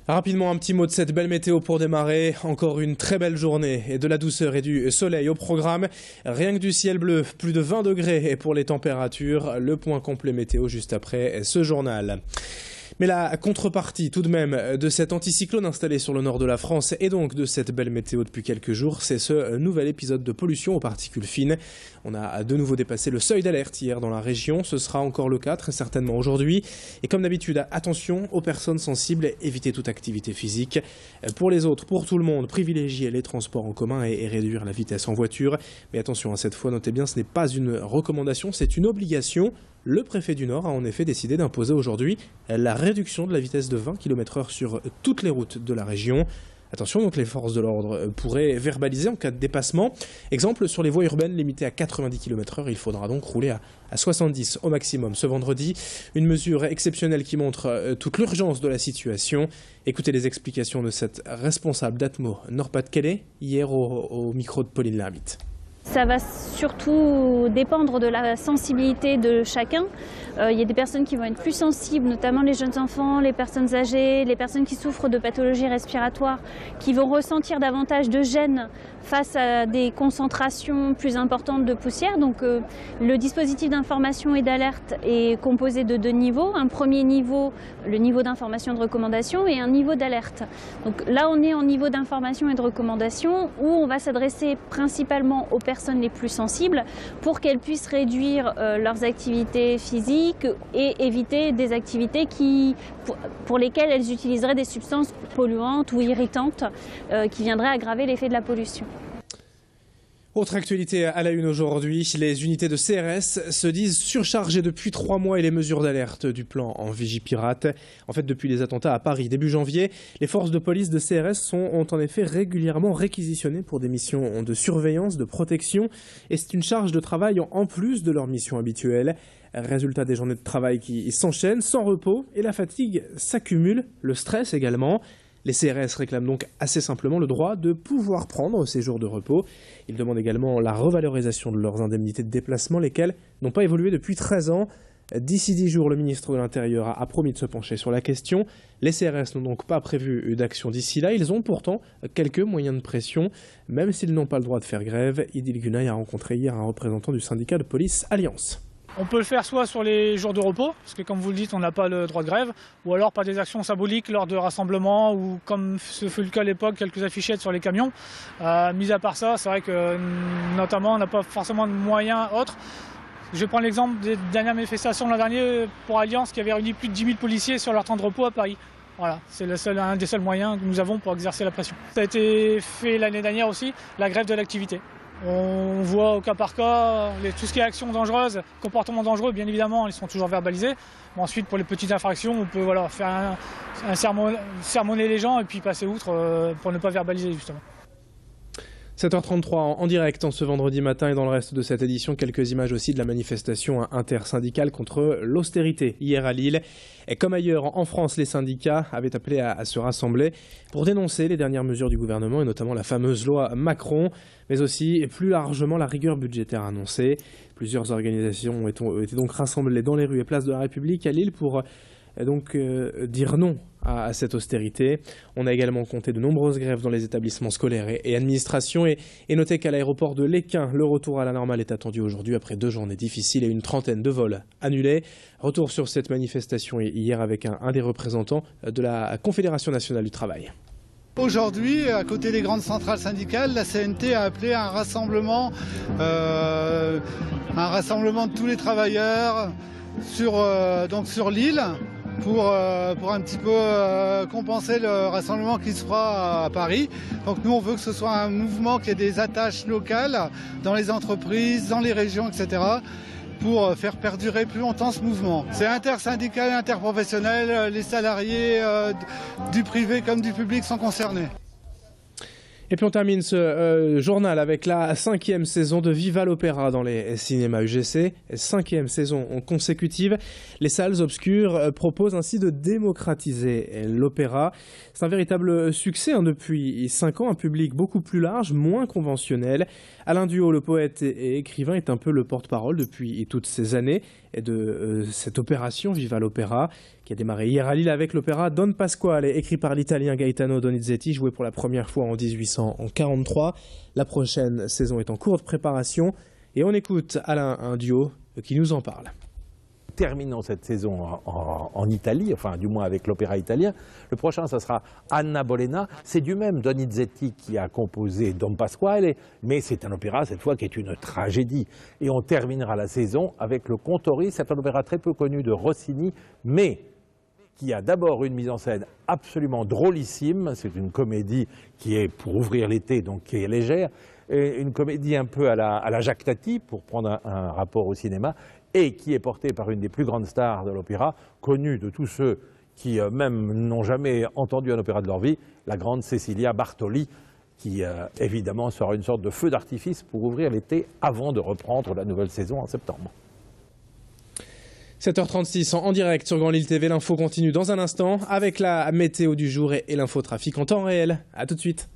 Rapidement, un petit mot de cette belle météo pour démarrer. Encore une très belle journée et de la douceur et du soleil au programme. Rien que du ciel bleu, plus de 20 degrés pour les températures. Le point complet météo juste après ce journal. Mais la contrepartie tout de même de cet anticyclone installé sur le nord de la France et donc de cette belle météo depuis quelques jours, c'est ce nouvel épisode de pollution aux particules fines. On a de nouveau dépassé le seuil d'alerte hier dans la région, ce sera encore le cas très certainement aujourd'hui. Et comme d'habitude, attention aux personnes sensibles, évitez toute activité physique. Pour les autres, pour tout le monde, privilégiez les transports en commun et réduire la vitesse en voiture. Mais attention, à cette fois, notez bien, ce n'est pas une recommandation, c'est une obligation. Le préfet du Nord a en effet décidé d'imposer aujourd'hui la réduction de la vitesse de 20 km/h sur toutes les routes de la région. Attention, donc les forces de l'ordre pourraient verbaliser en cas de dépassement. Exemple, sur les voies urbaines limitées à 90 km/h, il faudra donc rouler à 70 au maximum ce vendredi. Une mesure exceptionnelle qui montre toute l'urgence de la situation. Écoutez les explications de cette responsable d'Atmo Nord-Pas-de-Calais hier au micro de Pauline Lermite. Ça va surtout dépendre de la sensibilité de chacun. Il y a des personnes qui vont être plus sensibles, notamment les jeunes enfants, les personnes âgées, les personnes qui souffrent de pathologies respiratoires, qui vont ressentir davantage de gêne face à des concentrations plus importantes de poussière. Donc le dispositif d'information et d'alerte est composé de deux niveaux. Un premier niveau, le niveau d'information et de recommandation, et un niveau d'alerte. Donc là, on est en niveau d'information et de recommandation où on va s'adresser principalement aux personnes les plus sensibles pour qu'elles puissent réduire leurs activités physiques et éviter des activités pour lesquelles elles utiliseraient des substances polluantes ou irritantes qui viendraient aggraver l'effet de la pollution. Autre actualité à la une aujourd'hui, les unités de CRS se disent surchargées depuis 3 mois et les mesures d'alerte du plan en Vigipirate. En fait, depuis les attentats à Paris début janvier, les forces de police de CRS ont en effet régulièrement réquisitionnées pour des missions de surveillance, de protection. Et c'est une charge de travail en plus de leur mission habituelle. Résultat, des journées de travail qui s'enchaînent sans repos et la fatigue s'accumule, le stress également. Les CRS réclament donc assez simplement le droit de pouvoir prendre ces jours de repos. Ils demandent également la revalorisation de leurs indemnités de déplacement, lesquelles n'ont pas évolué depuis 13 ans. D'ici 10 jours, le ministre de l'Intérieur a promis de se pencher sur la question. Les CRS n'ont donc pas prévu d'action d'ici là. Ils ont pourtant quelques moyens de pression, même s'ils n'ont pas le droit de faire grève. Idil Gunay a rencontré hier un représentant du syndicat de police Alliance. On peut le faire soit sur les jours de repos, parce que comme vous le dites, on n'a pas le droit de grève, ou alors par des actions symboliques lors de rassemblements, ou comme ce fut le cas à l'époque, quelques affichettes sur les camions. Mis à part ça, c'est vrai que notamment on n'a pas forcément de moyens autres. Je vais prendre l'exemple des dernières manifestations l'an dernier pour Alliance qui avait réuni plus de 10 000 policiers sur leur temps de repos à Paris. Voilà, c'est un des seuls moyens que nous avons pour exercer la pression. Ça a été fait l'année dernière aussi, la grève de l'activité. On voit au cas par cas tout ce qui est actions dangereuses, comportements dangereux, bien évidemment, ils sont toujours verbalisés. Mais ensuite, pour les petites infractions, on peut faire sermonner les gens et puis passer outre pour ne pas verbaliser justement. 7h33 en direct en ce vendredi matin et dans le reste de cette édition, quelques images aussi de la manifestation intersyndicale contre l'austérité hier à Lille. Et comme ailleurs en France, les syndicats avaient appelé à se rassembler pour dénoncer les dernières mesures du gouvernement et notamment la fameuse loi Macron, mais aussi plus largement la rigueur budgétaire annoncée. Plusieurs organisations ont été donc rassemblées dans les rues et places de la République à Lille pour dire non à cette austérité. On a également compté de nombreuses grèves dans les établissements scolaires et administrations et noté qu'à l'aéroport de Léquin, le retour à la normale est attendu aujourd'hui après 2 journées difficiles et une trentaine de vols annulés. Retour sur cette manifestation hier avec un des représentants de la Confédération nationale du travail. Aujourd'hui, à côté des grandes centrales syndicales, la CNT a appelé à un rassemblement de tous les travailleurs sur l'île pour un petit peu compenser le rassemblement qui se fera à Paris. Donc nous, on veut que ce soit un mouvement qui ait des attaches locales dans les entreprises, dans les régions, etc. pour faire perdurer plus longtemps ce mouvement. C'est intersyndical, interprofessionnel, les salariés du privé comme du public sont concernés. Et puis on termine ce journal avec la 5e saison de Viva l'Opéra dans les cinémas UGC. 5e saison consécutive. Les salles obscures proposent ainsi de démocratiser l'opéra. C'est un véritable succès depuis 5 ans, un public beaucoup plus large, moins conventionnel. Alain Duhaut, le poète et écrivain, est un peu le porte-parole depuis toutes ces années de cette opération Viva l'Opéra qui a démarré hier à Lille avec l'opéra Don Pasquale, écrit par l'italien Gaetano Donizetti, joué pour la première fois en 1843. La prochaine saison est en cours de préparation et on écoute Alain Duhaut qui nous en parle. Terminons cette saison en Italie, enfin du moins avec l'opéra italien. Le prochain, ça sera Anna Bolena. C'est du même Donizetti qui a composé Don Pasquale, mais c'est un opéra cette fois qui est une tragédie. Et on terminera la saison avec le Contori. C'est un opéra très peu connu de Rossini, mais qui a d'abord une mise en scène absolument drôlissime. C'est une comédie qui est pour ouvrir l'été, donc qui est légère. Et une comédie un peu à la Jacques Tati, pour prendre un rapport au cinéma, et qui est portée par une des plus grandes stars de l'opéra, connue de tous ceux qui même n'ont jamais entendu un opéra de leur vie, la grande Cecilia Bartoli, qui évidemment sera une sorte de feu d'artifice pour ouvrir l'été avant de reprendre la nouvelle saison en septembre. 7h36 en direct sur Grand Lille TV. L'info continue dans un instant avec la météo du jour et l'infotrafic en temps réel. A tout de suite.